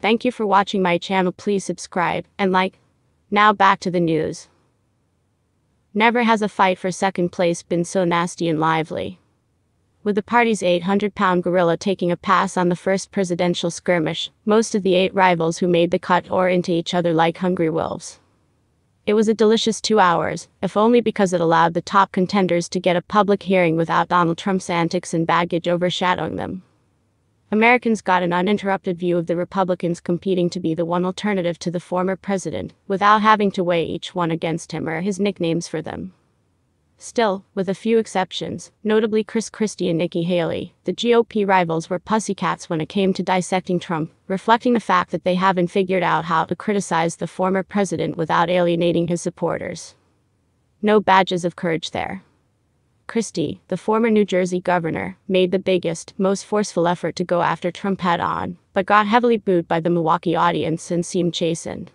Thank you for watching my channel. Please subscribe and like. Now back to the news. Never has a fight for second place been so nasty and lively. With the party's 800-pound gorilla taking a pass on the first presidential skirmish, most of the 8 rivals who made the cut tore into each other like hungry wolves. It was a delicious 2 hours, if only because it allowed the top contenders to get a public hearing without Donald Trump's antics and baggage overshadowing them. Americans got an uninterrupted view of the Republicans competing to be the one alternative to the former president, without having to weigh each one against him or his nicknames for them. Still, with a few exceptions, notably Christie and Nikki, the GOP rivals were pussycats when it came to dissecting Trump, reflecting the fact that they haven't figured out how to criticize the former president without alienating his supporters. No badges of courage there. Christie, the former New Jersey governor, made the biggest, most forceful effort to go after Trump head-on, but got heavily booed by the Milwaukee audience and seemed chastened.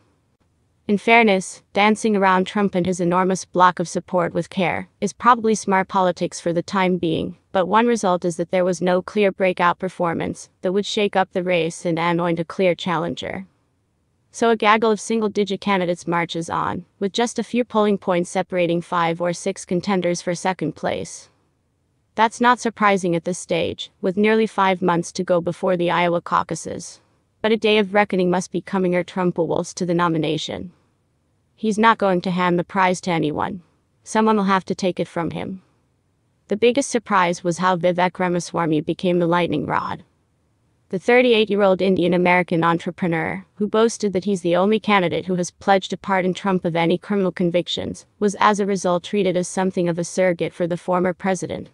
In fairness, dancing around Trump and his enormous block of support with care is probably smart politics for the time being, but one result is that there was no clear breakout performance that would shake up the race and anoint a clear challenger. So a gaggle of single-digit candidates marches on, with just a few polling points separating 5 or 6 contenders for second place. That's not surprising at this stage, with nearly 5 months to go before the Iowa caucuses. But a day of reckoning must be coming or Trump will waltz to the nomination. He's not going to hand the prize to anyone. Someone will have to take it from him. The biggest surprise was how Vivek Ramaswamy became the lightning rod. The 38-year-old Indian-American entrepreneur, who boasted that he's the only candidate who has pledged to pardon Trump of any criminal convictions, was as a result treated as something of a surrogate for the former president.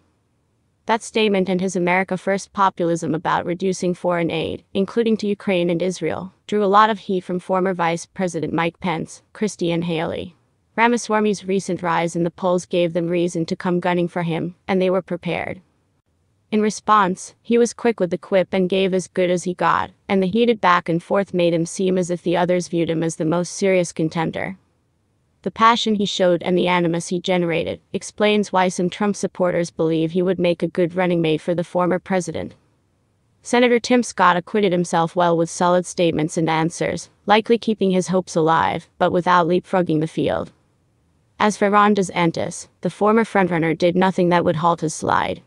That statement and his America First populism about reducing foreign aid, including to Ukraine and Israel, drew a lot of heat from former Vice President Mike Pence, Christie and Haley. Ramaswamy's recent rise in the polls gave them reason to come gunning for him, and they were prepared. In response, he was quick with the quip and gave as good as he got, and the heated back and forth made him seem as if the others viewed him as the most serious contender. The passion he showed and the animus he generated explains why some Trump supporters believe he would make a good running mate for the former president. Senator Tim Scott acquitted himself well with solid statements and answers, likely keeping his hopes alive, but without leapfrogging the field. As for Ron DeSantis, the former frontrunner did nothing that would halt his slide.